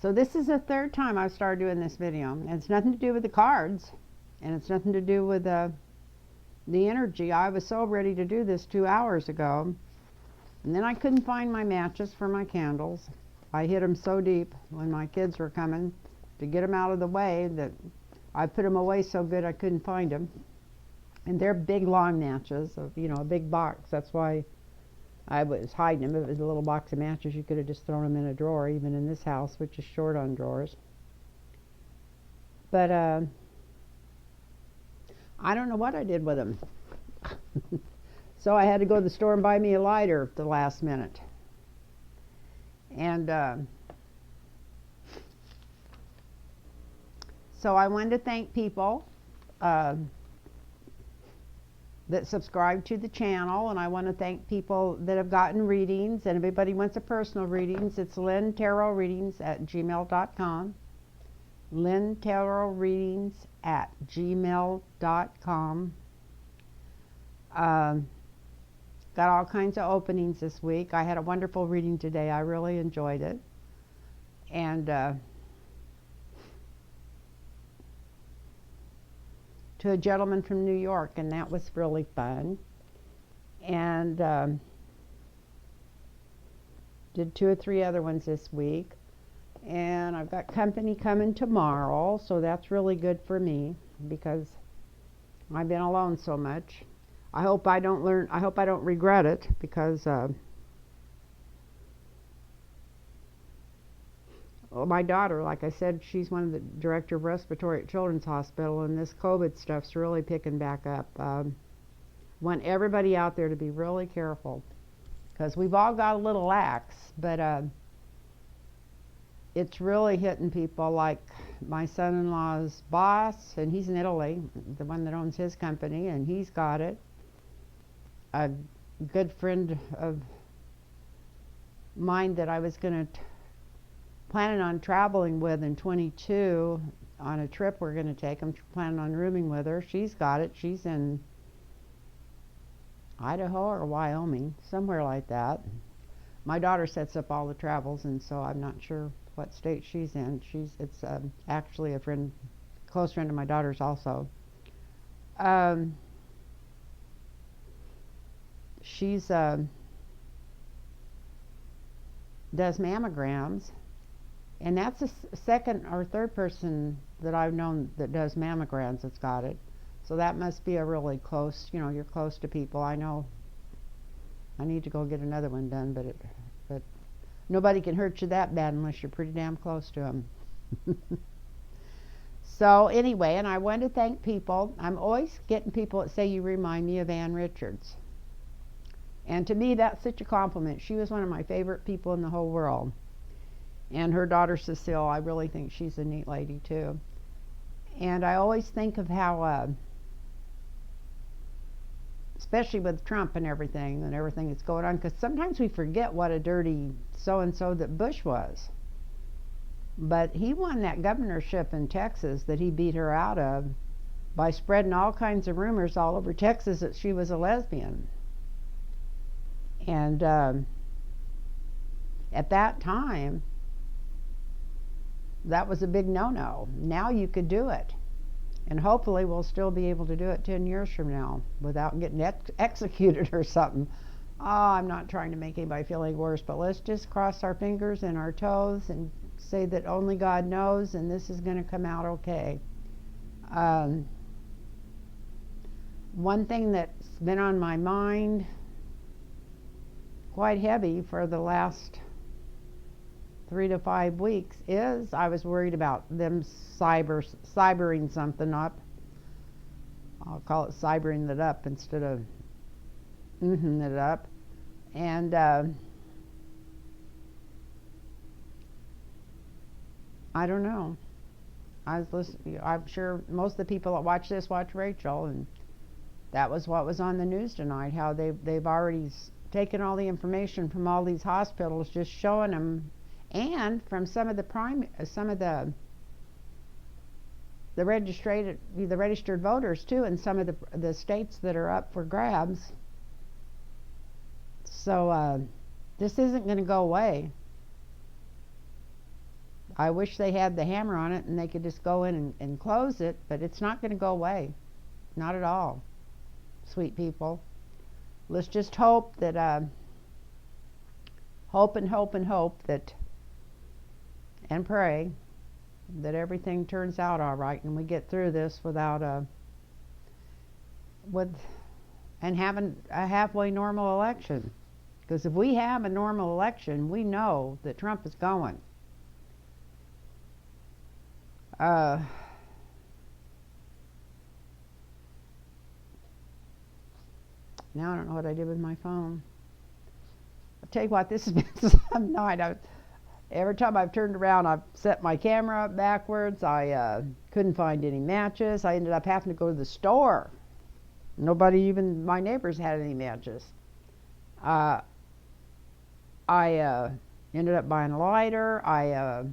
So this is the third time I've started doing this video. And it's nothing to do with the cards. And it's nothing to do with the energy. I was so ready to do this 2 hours ago. And then I couldn't find my matches for my candles. I hid them so deep when my kids were coming to get them out of the way that I put them away so good I couldn't find them. And they're big long matches of, you know, a big box. That's why I was hiding them. If it was a little box of matches, you could have just thrown them in a drawer, even in this house, which is short on drawers. But I don't know what I did with them. So I had to go to the store and buy me a lighter at the last minute. And so I wanted to thank people that subscribe to the channel, and I want to thank people that have gotten readings. And if anybody wants a personal readings, it's lynntarotreadings@gmail.com. lynntarotreadings@gmail.com. Got all kinds of openings this week. I had a wonderful reading today. I really enjoyed it. And to a gentleman from New York, and that was really fun. And did 2 or 3 other ones this week. And I've got company coming tomorrow, so that's really good for me because I've been alone so much. I hope I don't regret it, because well, my daughter, like I said, she's one of the director of respiratory at Children's Hospital, and this COVID stuff's really picking back up. Want everybody out there to be really careful, because we've all got a little lax, but it's really hitting people. Like my son-in-law's boss, and he's in Italy, the one that owns his company, and he's got it. A good friend of mine that I was planning on traveling with in 22 on a trip we're going to take. I'm planning on rooming with her. She's got it. She's in Idaho or Wyoming, somewhere like that. My daughter sets up all the travels, and so I'm not sure what state she's in. It's actually a close friend of my daughter's also. She's does mammograms, and that's the second or third person that I've known that does mammograms that's got it. So that must be a really close, you know, you're close to people. I know I need to go get another one done, but nobody can hurt you that bad unless you're pretty damn close to them. So anyway, and I want to thank people. I'm always getting people that say you remind me of Ann Richards. And to me, that's such a compliment. She was one of my favorite people in the whole world. And her daughter, Cecile, I really think she's a neat lady, too. And I always think of how, especially with Trump and everything that's going on, because sometimes we forget what a dirty so-and-so that Bush was. But he won that governorship in Texas that he beat her out of by spreading all kinds of rumors all over Texas that she was a lesbian. And at that time, that was a big no-no. Now you could do it. And hopefully we'll still be able to do it 10 years from now without getting executed or something. Oh, I'm not trying to make anybody feel any worse, but let's just cross our fingers and our toes and say that only God knows, and this is going to come out okay. One thing that's been on my mind quite heavy for the last 3 to 5 weeks is I was worried about them cybering something up. I'll call it cybering it up instead of it up. And I don't know. I was listening. I'm sure most of the people that watch this watch Rachel, and that was what was on the news tonight. How they've already taken all the information from all these hospitals, just showing them, and from some of the registered voters too, in some of the states that are up for grabs. So this isn't going to go away. I wish they had the hammer on it and they could just go in and close it, but it's not going to go away. Not at all, sweet people. Let's just hope that, hope and hope and hope that, and pray that everything turns out all right and we get through this without and having a halfway normal election. Because if we have a normal election, we know that Trump is going. Now I don't know what I did with my phone. I'll tell you what, this has been some night. Every time I've turned around, I've set my camera up backwards. I couldn't find any matches. I ended up having to go to the store. Nobody, even my neighbors, had any matches. I ended up buying a lighter. I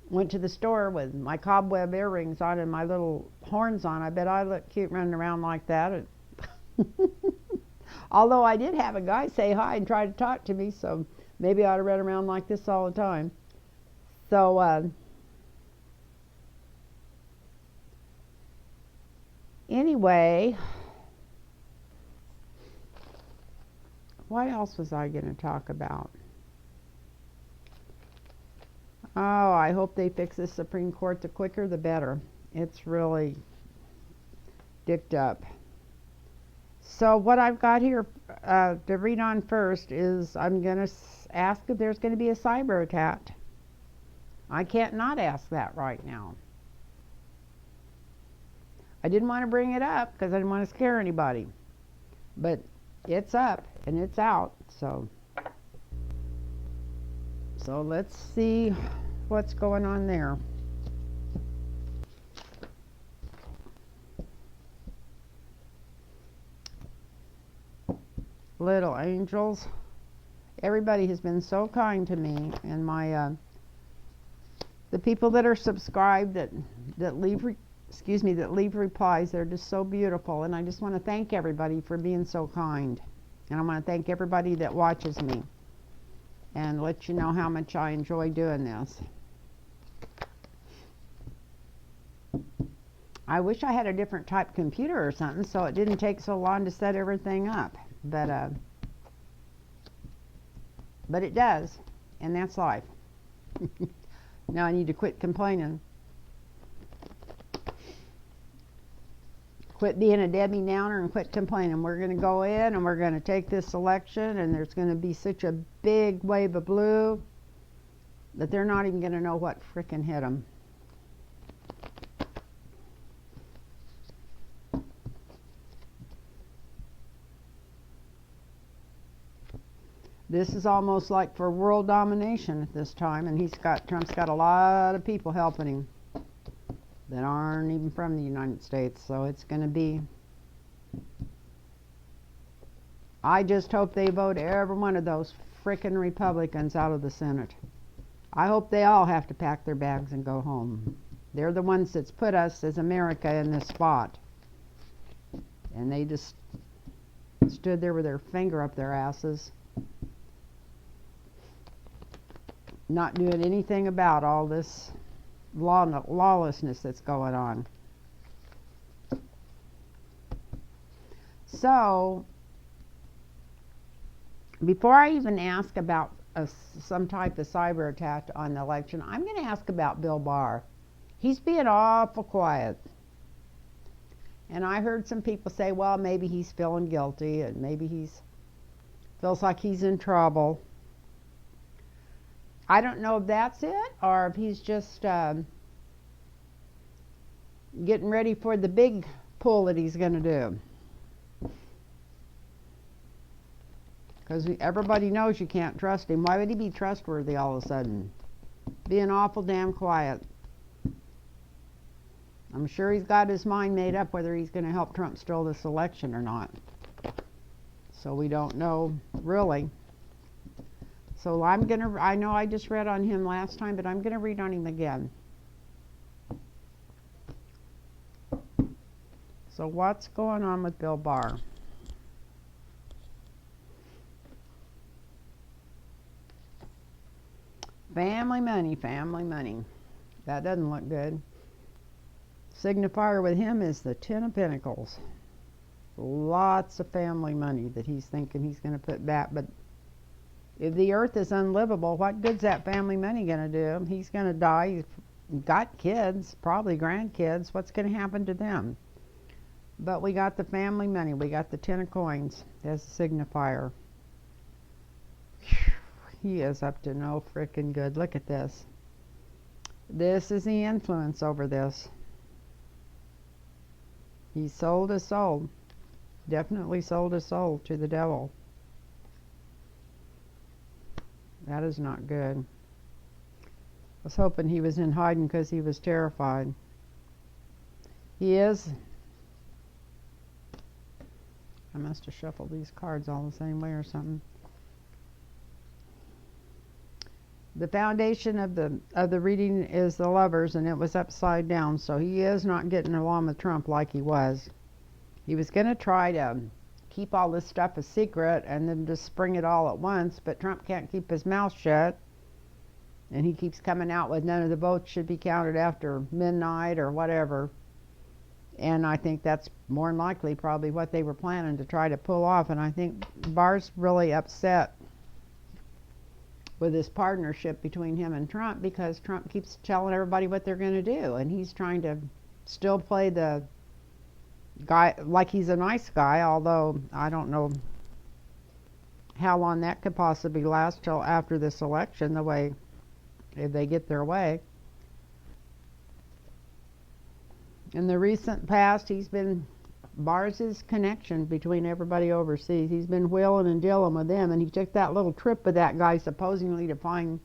went to the store with my cobweb earrings on and my little horns on. I bet I look cute running around like that. Although I did have a guy say hi and try to talk to me, so maybe I ought to run around like this all the time. So, anyway, what else was I going to talk about? Oh, I hope they fix the Supreme Court. The quicker the better. It's really dicked up. So what I've got here to read on first is I'm going to ask if there's going to be a cyber attack. I can't not ask that right now. I didn't want to bring it up because I didn't want to scare anybody. But it's up and it's out. So let's see what's going on there. Little angels, everybody has been so kind to me, and my the people that are subscribed that leave replies, they're just so beautiful, and I just want to thank everybody for being so kind, and I want to thank everybody that watches me and let you know how much I enjoy doing this. I wish I had a different type computer or something so it didn't take so long to set everything up. But it does, and that's life. Now I need to quit complaining. Quit being a Debbie Downer and quit complaining. We're going to go in and we're going to take this election, and there's going to be such a big wave of blue that they're not even going to know what frickin' hit them. This is almost like for world domination at this time, and Trump's got a lot of people helping him that aren't even from the United States, so it's going to be, I just hope they vote every one of those frickin' Republicans out of the Senate. I hope they all have to pack their bags and go home. They're the ones that's put us as America in this spot, and they just stood there with their finger up their asses, not doing anything about all this lawlessness that's going on. So, before I even ask about some type of cyber attack on the election, I'm going to ask about Bill Barr. He's being awful quiet. And I heard some people say, well, maybe he's feeling guilty and maybe feels like he's in trouble. I don't know if that's it or if he's just getting ready for the big pull that he's going to do. Because everybody knows you can't trust him. Why would he be trustworthy all of a sudden? Being awful damn quiet. I'm sure he's got his mind made up whether he's going to help Trump steal this election or not. So we don't know really. So I know I just read on him last time, but I'm going to read on him again. So what's going on with Bill Barr? Family money, family money. That doesn't look good. Signifier with him is the Ten of Pentacles. Lots of family money that he's thinking he's going to put back. But if the earth is unlivable, what good's that family money going to do? He's going to die. He's got kids, probably grandkids. What's going to happen to them? But we got the family money. We got the Ten of Coins as a signifier. He is up to no frickin' good. Look at this. This is the influence over this. He sold his soul. Definitely sold his soul to the devil. That is not good. I was hoping he was in hiding because he was terrified. He is. I must have shuffled these cards all the same way or something. The foundation of the reading is the Lovers, and it was upside down, so he is not getting along with Trump like he was. He was going to try to keep all this stuff a secret and then just spring it all at once, but Trump can't keep his mouth shut, and he keeps coming out with none of the votes should be counted after midnight or whatever. And I think that's more than likely probably what they were planning to try to pull off, and I think Barr's really upset with this partnership between him and Trump because Trump keeps telling everybody what they're going to do, and he's trying to still play the guy like he's a nice guy, although I don't know how long that could possibly last till after this election, the way if they get their way. In the recent past, Barr's his connection between everybody overseas. He's been wheeling and dealing with them, and he took that little trip with that guy supposedly to find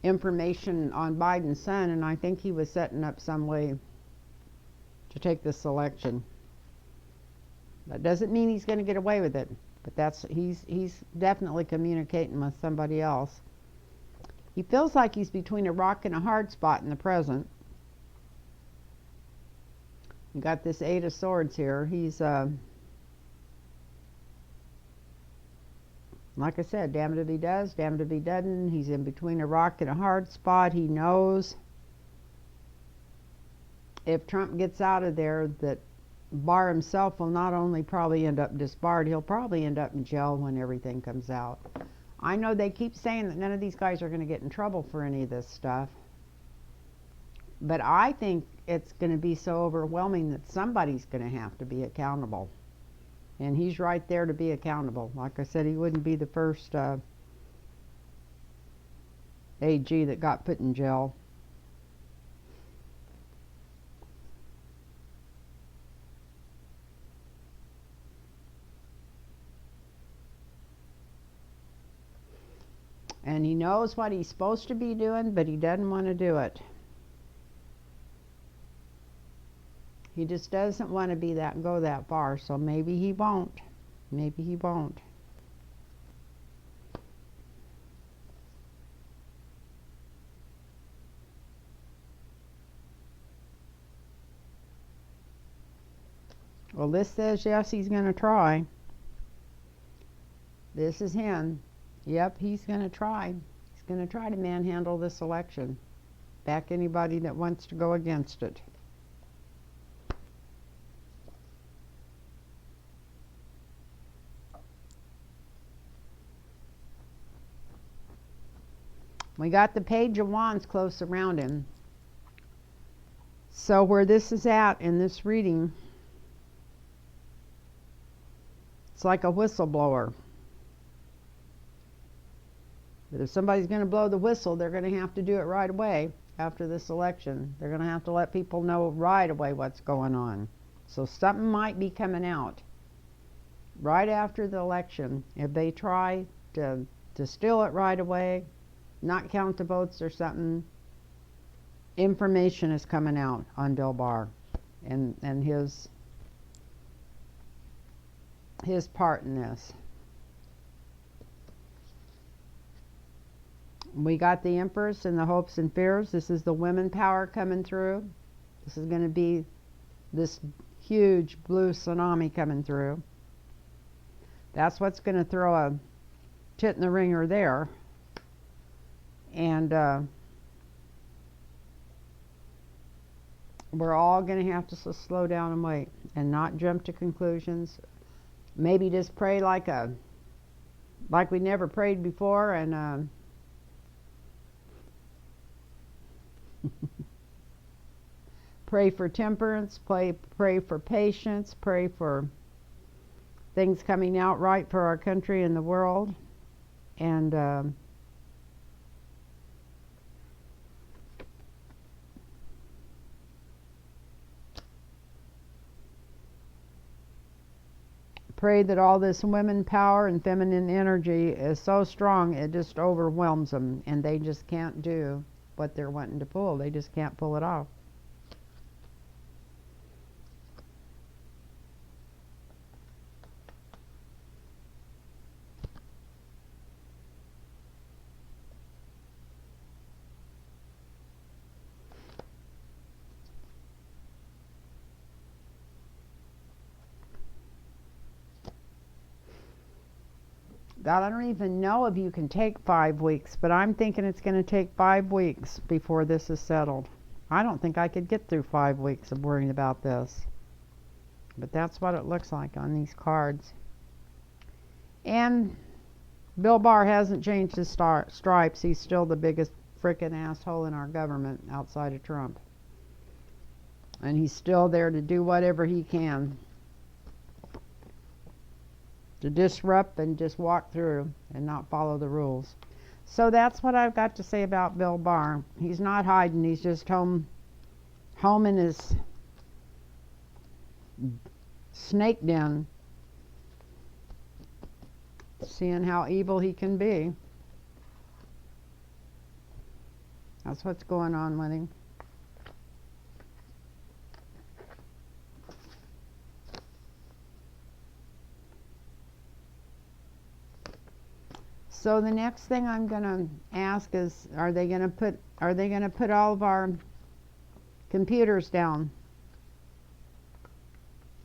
information on Biden's son, and I think he was setting up some way to take this election. That doesn't mean he's going to get away with it, but he's definitely communicating with somebody else. He feels like he's between a rock and a hard spot in the present. You got this Eight of Swords here. He's, like I said, damned if he does, damned if he doesn't. He's in between a rock and a hard spot. He knows if Trump gets out of there that Barr himself will not only probably end up disbarred, he'll probably end up in jail when everything comes out. I know they keep saying that none of these guys are going to get in trouble for any of this stuff. But I think it's going to be so overwhelming that somebody's going to have to be accountable. And he's right there to be accountable. Like I said, he wouldn't be the first AG that got put in jail. And he knows what he's supposed to be doing, but he doesn't want to do it. He just doesn't want to go that far, so maybe he won't. Maybe he won't. Well, this says yes, he's going to try. This is him. Yep, he's going to try. He's going to try to manhandle this election. Back anybody that wants to go against it. We got the Page of Wands close around him. So where this is at in this reading, it's like a whistleblower. But if somebody's going to blow the whistle, they're going to have to do it right away after this election. They're going to have to let people know right away what's going on. So something might be coming out right after the election. If they try to steal it right away, not count the votes or something, information is coming out on Bill Barr and his part in this. We got the Empress and the Hopes and Fears. This is the women power coming through. This is going to be this huge blue tsunami coming through. That's what's going to throw a tit in the ringer there. And we're all going to have to slow down and wait and not jump to conclusions. Maybe just pray like we never prayed before, and pray for temperance, pray for patience, pray for things coming out right for our country and the world, and pray that all this women power and feminine energy is so strong it just overwhelms them and they just can't do what they're wanting to pull. They just can't pull it off. God, I don't even know if you can take 5 weeks, but I'm thinking it's going to take 5 weeks before this is settled. I don't think I could get through 5 weeks of worrying about this. But that's what it looks like on these cards. And Bill Barr hasn't changed his stripes. He's still the biggest frickin' asshole in our government outside of Trump. And he's still there to do whatever he can to disrupt and just walk through and not follow the rules. So that's what I've got to say about Bill Barr. He's not hiding. He's just home in his snake den, seeing how evil he can be. That's what's going on with him. So the next thing I'm going to ask is, are they going to put all of our computers down?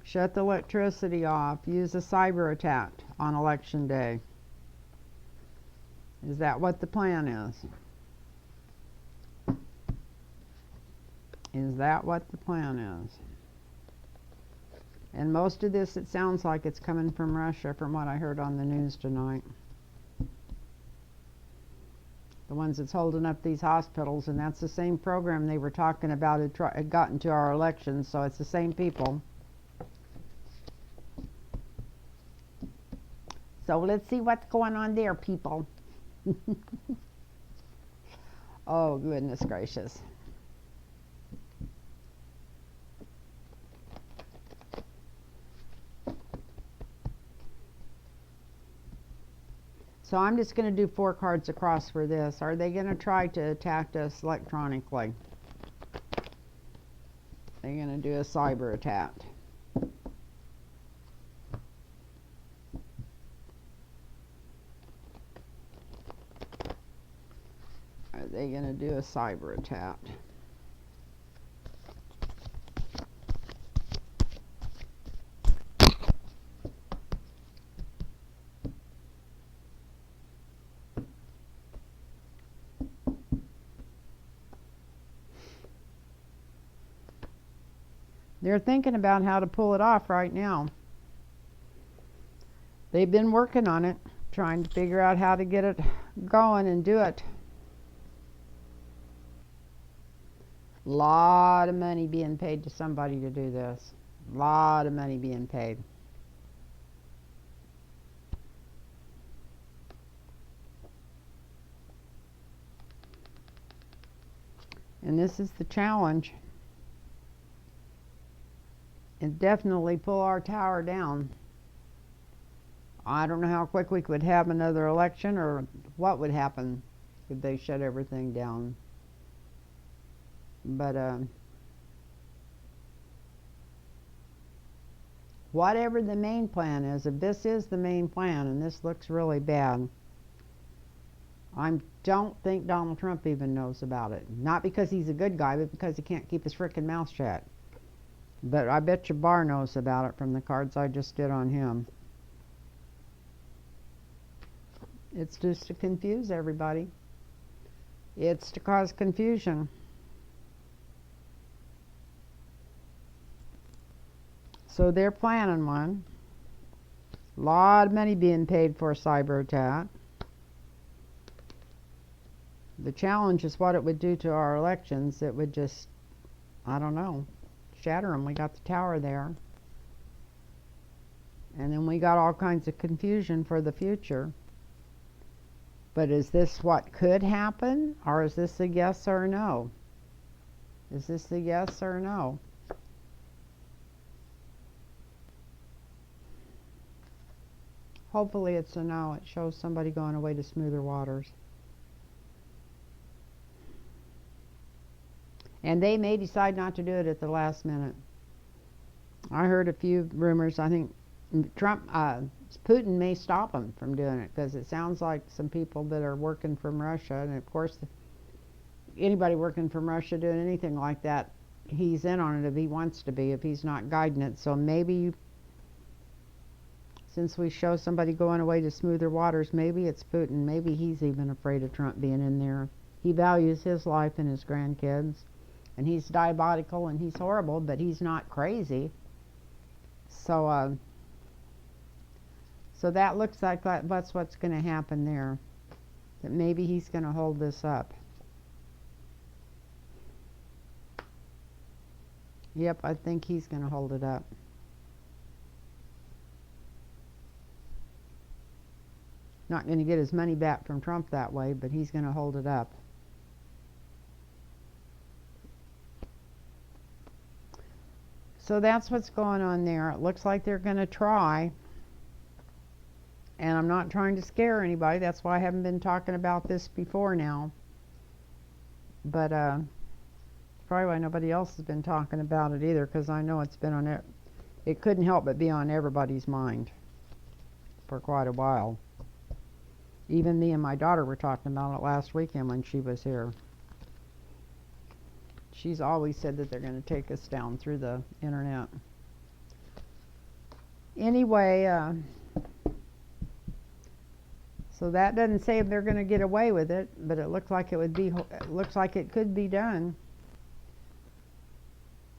Shut the electricity off, use a cyber attack on election day. Is that what the plan is? Is that what the plan is? And most of this, it sounds like it's coming from Russia, from what I heard on the news tonight. The ones that's holding up these hospitals, and that's the same program they were talking about had gotten to our elections, so it's the same people. So let's see what's going on there, people. Oh, goodness gracious. So I'm just going to do 4 cards across for this. Are they going to try to attack us electronically? They're going to do a cyber attack. Are they going to do a cyber attack? They're thinking about how to pull it off right now. They've been working on it, trying to figure out how to get it going and do it. A lot of money being paid to somebody to do this. A lot of money being paid. And this is the challenge. And definitely pull our tower down. I don't know how quick we could have another election or what would happen if they shut everything down. But whatever the main plan is, if this is the main plan and this looks really bad, I don't think Donald Trump even knows about it. Not because he's a good guy, but because he can't keep his frickin' mouth shut. But I bet you Barr knows about it from the cards I just did on him. It's just to confuse everybody. It's to cause confusion. So they're planning one. A lot of money being paid for a cyber attack. The challenge is what it would do to our elections. It would just, I don't know, shatter them. We got the tower there. And then we got all kinds of confusion for the future. But is this what could happen? Or is this a yes or no? Is this a yes or no? Hopefully it's a no. It shows somebody going away to smoother waters. And they may decide not to do it at the last minute. I heard a few rumors. I think Putin may stop them from doing it, because it sounds like some people that are working from Russia, and of course anybody working from Russia doing anything like that, he's in on it if he wants to be, if he's not guiding it. So maybe, since we show somebody going away to smoother waters, maybe it's Putin. Maybe he's even afraid of Trump being in there. He values his life and his grandkids, and he's diabolical and he's horrible, but he's not crazy. So so that looks like that's what's going to happen there, that maybe he's going to hold this up. Yep, I think he's going to hold it up. Not going to get his money back from Trump that way, but he's going to hold it up. So that's what's going on there. It looks like they're going to try. And I'm not trying to scare anybody. That's why I haven't been talking about this before now. But probably why nobody else has been talking about it either, because I know it's been on it. It couldn't help but be on everybody's mind for quite a while. Even me and my daughter were talking about it last weekend when she was here. She's always said that they're going to take us down through the internet. Anyway, so that doesn't say if they're going to get away with it, but it looks like it could be done.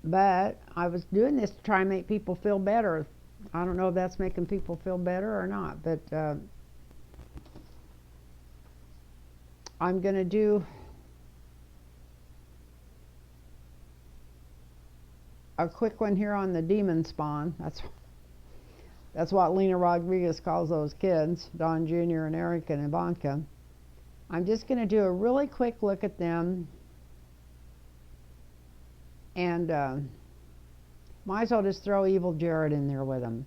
But I was doing this to try and make people feel better. I don't know if that's making people feel better or not, but I'm going to do a quick one here on the demon spawn. That's what Lena Rodriguez calls those kids, Don Jr. and Eric and Ivanka. I'm just going to do a really quick look at them, and might as well just throw Evil Jared in there with them.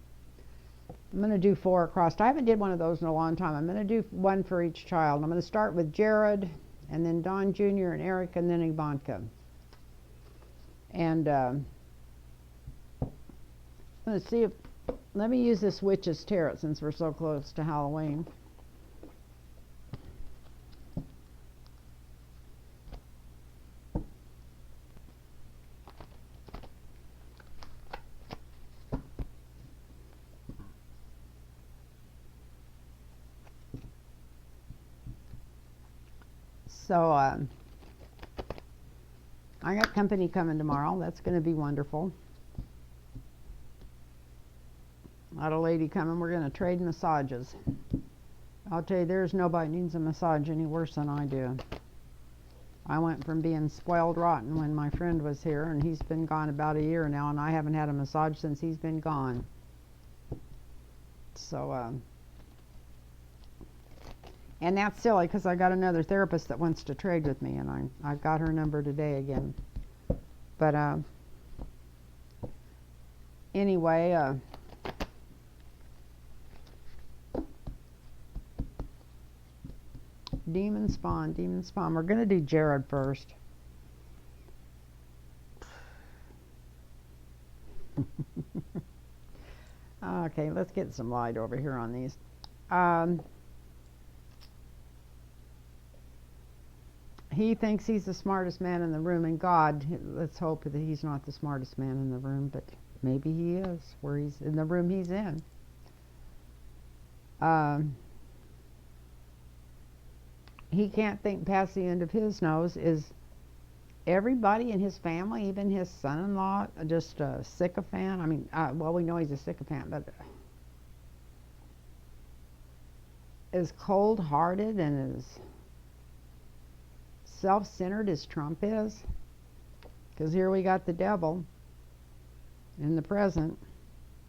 I'm going to do 4 across. I haven't did one of those in a long time. I'm going to do one for each child. I'm going to start with Jared, and then Don Jr. and Eric, and then Ivanka. And I'm going to see if, let me use this Witch's Tarot since we're so close to Halloween. So I got company coming tomorrow. That's going to be wonderful. Got a lady coming. We're going to trade massages. I'll tell you, there's nobody needs a massage any worse than I do. I went from being spoiled rotten when my friend was here, and he's been gone about a year now, and I haven't had a massage since he's been gone. So, and that's silly, because I got another therapist that wants to trade with me, and I got her number today again. But anyway, demon spawn. We're going to do Jared first. Okay, let's get some light over here on these. He thinks he's the smartest man in the room, and God, let's hope that he's not the smartest man in the room, but maybe he is, where he's in the room he's in. he can't think past the end of his nose. Is everybody in his family, even his son-in-law, just a sycophant? I mean, well, we know he's a sycophant, but as cold-hearted and as self-centered as Trump is? Because here we got the devil in the present.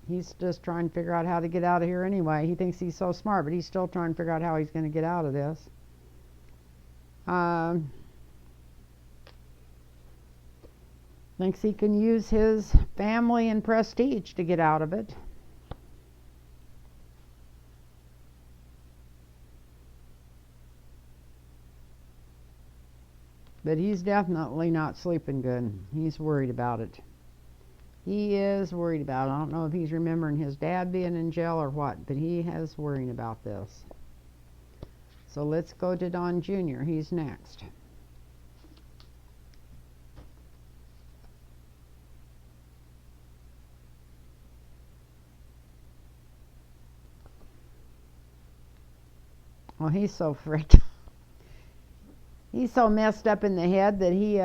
He's just trying to figure out how to get out of here anyway. He thinks he's so smart, but he's still trying to figure out how he's going to get out of this. Thinks he can use his family and prestige to get out of it. But he's definitely not sleeping good. He's worried about it. He is worried about it. I don't know if he's remembering his dad being in jail or what, but he is worrying about this. So let's go to Don Jr. He's next. Well, he's so freaked. He's so messed up in the head that he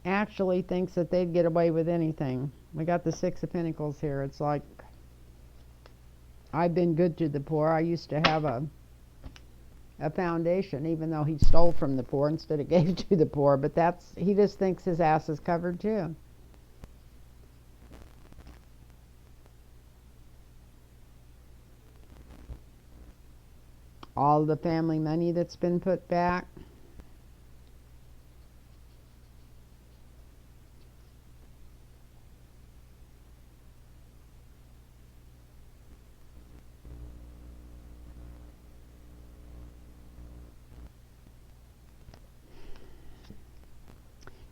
actually thinks that they'd get away with anything. We got the Six of Pentacles here. It's like, I've been good to the poor. I used to have a foundation, even though he stole from the poor instead of gave to the poor. But he just thinks his ass is covered too. All the family money that's been put back.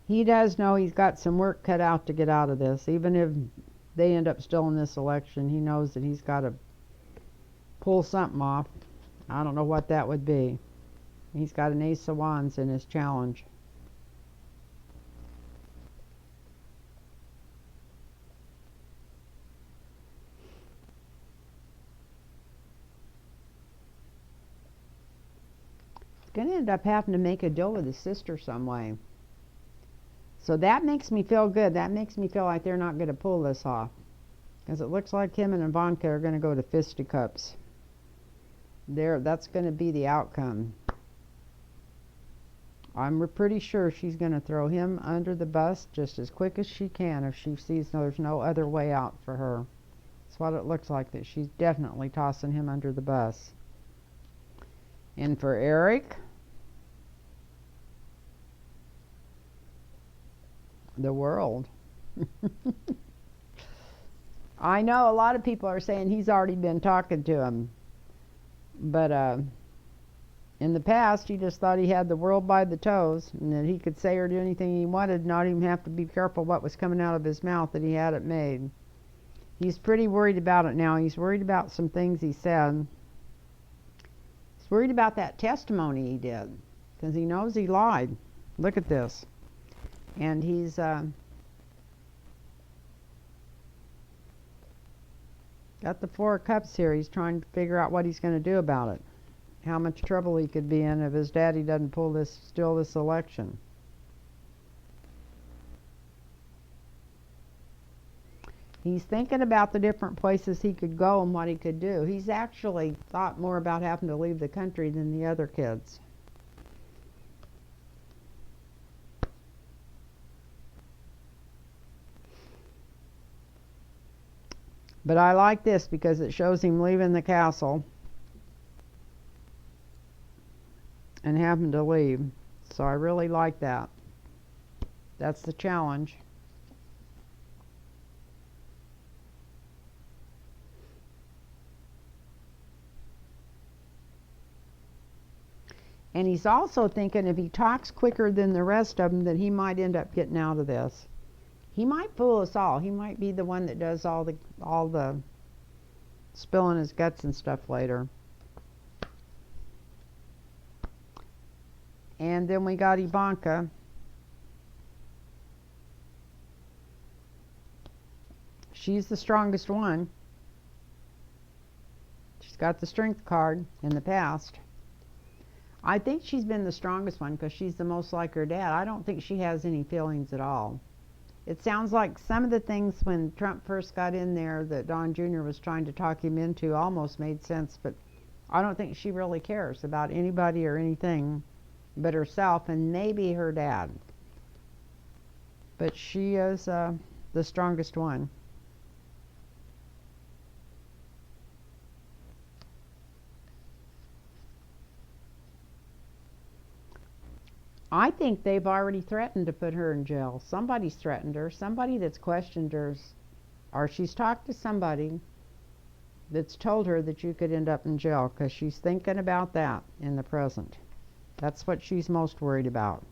He does know he's got some work cut out to get out of this. Even if they end up still in this election, he knows that he's got to pull something off. I don't know what that would be. He's got an Ace of Wands in his challenge. He's going to end up having to make a deal with his sister some way. So that makes me feel good. That makes me feel like they're not going to pull this off. Because it looks like him and Ivanka are going to go to fisticuffs. That's going to be the outcome. I'm pretty sure she's going to throw him under the bus just as quick as she can if she sees there's no other way out for her. That's what it looks like, that she's definitely tossing him under the bus. And for Eric, the world. I know a lot of people are saying he's already been talking to him. But in the past, he just thought he had the world by the toes and that he could say or do anything he wanted, not even have to be careful what was coming out of his mouth, that he had it made. He's pretty worried about it now. He's worried about some things he said. He's worried about that testimony he did because he knows he lied. Look at this. And he's got the Four of Cups here. He's trying to figure out what he's going to do about it. How much trouble he could be in if his daddy doesn't steal this election. He's thinking about the different places he could go and what he could do. He's actually thought more about having to leave the country than the other kids. But I like this because it shows him leaving the castle and having to leave. So I really like that. That's the challenge. And he's also thinking if he talks quicker than the rest of them, that he might end up getting out of this. He might fool us all. He might be the one that does all the spilling his guts and stuff later. And then we got Ivanka. She's the strongest one. She's got the strength card in the past. I think she's been the strongest one because she's the most like her dad. I don't think she has any feelings at all. It sounds like some of the things when Trump first got in there that Don Jr. was trying to talk him into almost made sense, but I don't think she really cares about anybody or anything but herself and maybe her dad. But she is the strongest one. I think they've already threatened to put her in jail. Somebody's threatened her. Somebody that's questioned her, or she's talked to somebody that's told her that you could end up in jail because she's thinking about that in the present. That's what she's most worried about.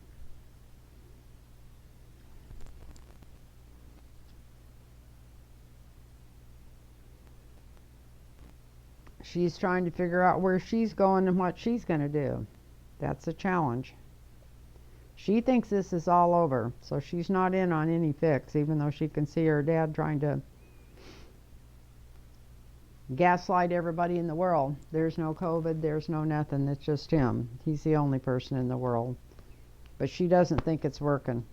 She's trying to figure out where she's going and what she's going to do. That's a challenge. She thinks this is all over, so she's not in on any fix, even though she can see her dad trying to gaslight everybody in the world. There's no COVID, there's no nothing, it's just him. He's the only person in the world. But she doesn't think it's working.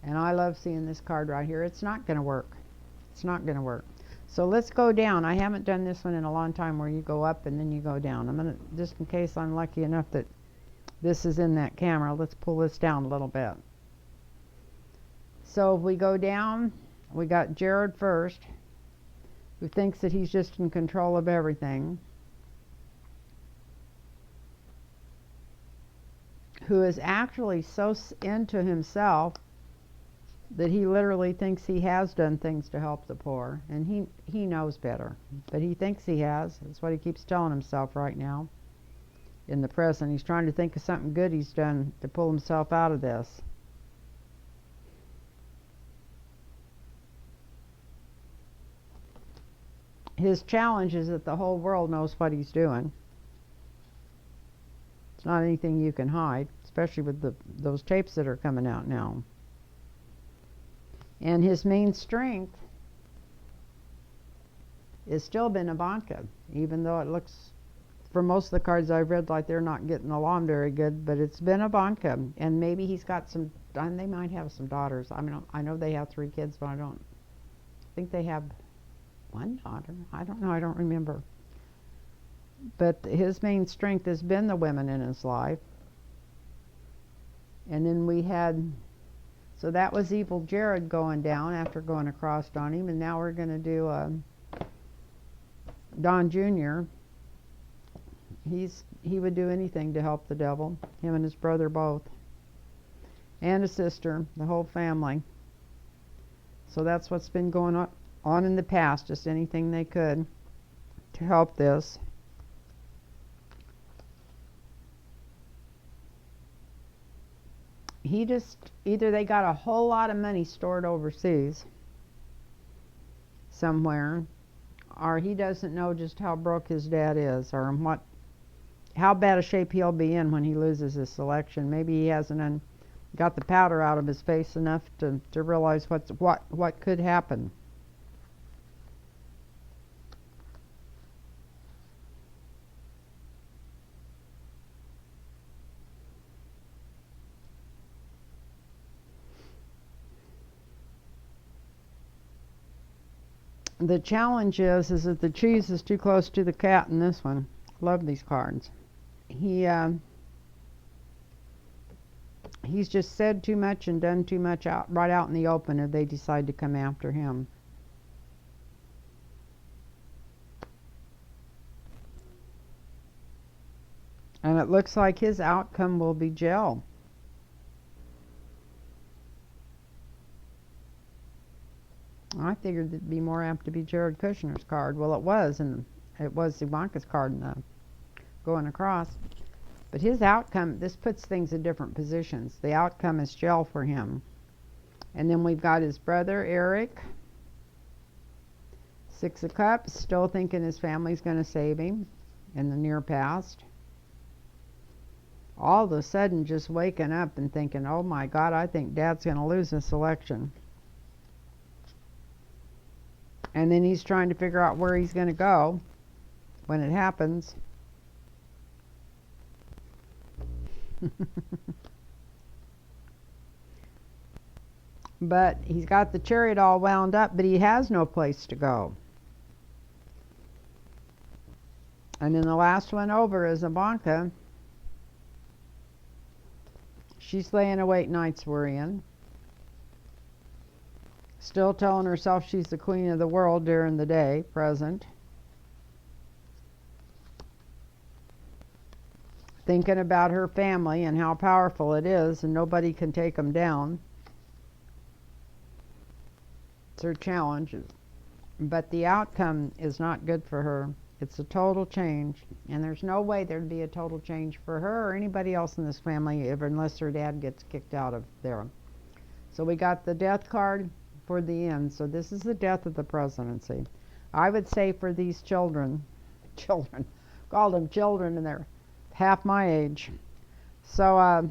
And I love seeing this card right here. It's not going to work. It's not going to work. So let's go down. I haven't done this one in a long time where you go up and then you go down. I'm going to, just in case I'm lucky enough that this is in that camera, let's pull this down a little bit. So if we go down, we got Jared first, who thinks that he's just in control of everything, who is actually so into himself that he literally thinks he has done things to help the poor, and he knows better, but he thinks he has. That's what he keeps telling himself right now in the present. He's trying to think of something good he's done to pull himself out of this. His challenge is that the whole world knows what he's doing. It's not anything you can hide, especially with those tapes that are coming out now. And his main strength has still been Ivanka, even though it looks, for most of the cards I've read, like they're not getting along very good, but it's been Ivanka. And maybe he's got some, and they might have some daughters. I mean, I know they have 3 kids, but I don't think they have one daughter. I don't know, I don't remember. But his main strength has been the women in his life. And then we had, so that was Evil Jared going down after going across on him, and now we're going to do Don Jr. He would do anything to help the devil, him and his brother both, and his sister, the whole family. So that's what's been going on in the past, just anything they could to help this. He just, either they got a whole lot of money stored overseas somewhere, or he doesn't know just how broke his dad is, or how bad a shape he'll be in when he loses his election. Maybe he hasn't got the powder out of his face enough to realize what could happen. The challenge is that the cheese is too close to the cat in this one. Love these cards. He's just said too much and done too much right out in the open if they decide to come after him. And it looks like his outcome will be jail. I figured it'd be more apt to be Jared Kushner's card. Well, it was, and it was Ivanka's card in the going across. But his outcome, this puts things in different positions. The outcome is jail for him. And then we've got his brother, Eric. 6 of Cups, still thinking his family's going to save him in the near past. All of a sudden just waking up and thinking, oh my God, I think Dad's going to lose this election. And then he's trying to figure out where he's going to go when it happens. But he's got the chariot all wound up, but he has no place to go. And then the last one over is Ivanka. She's laying awake nights worrying. Still telling herself she's the queen of the world during the day, present. Thinking about her family and how powerful it is, and nobody can take them down. It's her challenge. But the outcome is not good for her. It's a total change. And there's no way there'd be a total change for her or anybody else in this family unless her dad gets kicked out of there. So we got the death card for the end. So this is the death of the presidency. I would say for these children, call them children, and they're half my age. So,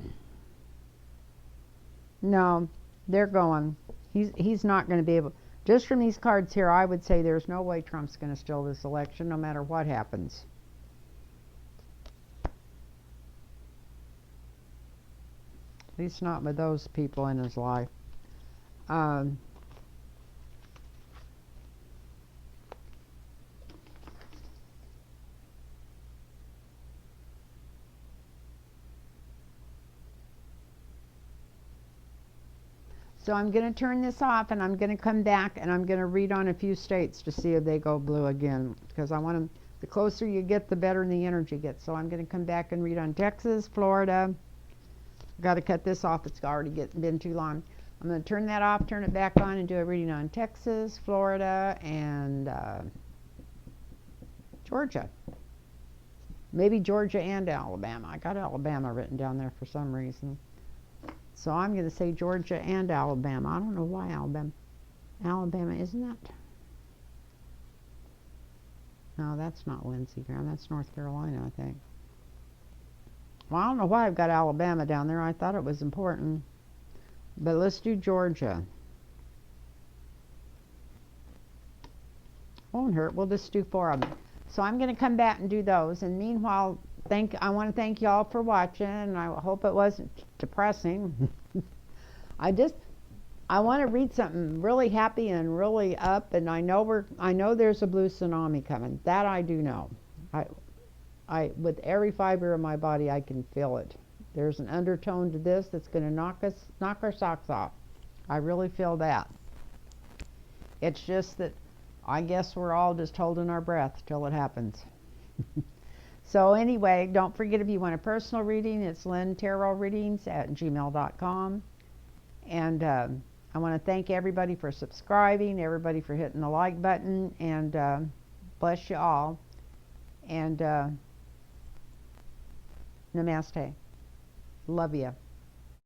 no, they're going. He's not going to be able. Just from these cards here, I would say there's no way Trump's going to steal this election, no matter what happens. At least not with those people in his life. So I'm going to turn this off, and I'm going to come back, and I'm going to read on a few states to see if they go blue again, because I want them. The closer you get, the better the energy gets. So I'm going to come back and read on Texas, Florida. I've got to cut this off. It's already been too long. I'm going to turn that off, turn it back on, and do a reading on Texas, Florida, and Georgia. Maybe Georgia and Alabama. I got Alabama written down there for some reason. So I'm going to say Georgia and Alabama. I don't know why Alabama. Alabama, isn't that? No, that's not Lindsey Graham. That's North Carolina, I think. Well, I don't know why I've got Alabama down there. I thought it was important. But let's do Georgia. Won't hurt. We'll just do 4 of them. So I'm going to come back and do those. And meanwhile, I want to thank y'all for watching, and I hope it wasn't depressing. I want to read something really happy and really up, and I know there's a blue tsunami coming. That I do know. I with every fiber of my body, I can feel it. There's an undertone to this that's going to knock our socks off. I really feel that. It's just that I guess we're all just holding our breath till it happens. So anyway, don't forget, if you want a personal reading, it's lynntarotreadings@gmail.com. And I want to thank everybody for subscribing, everybody for hitting the like button, and bless you all. And namaste. Love you.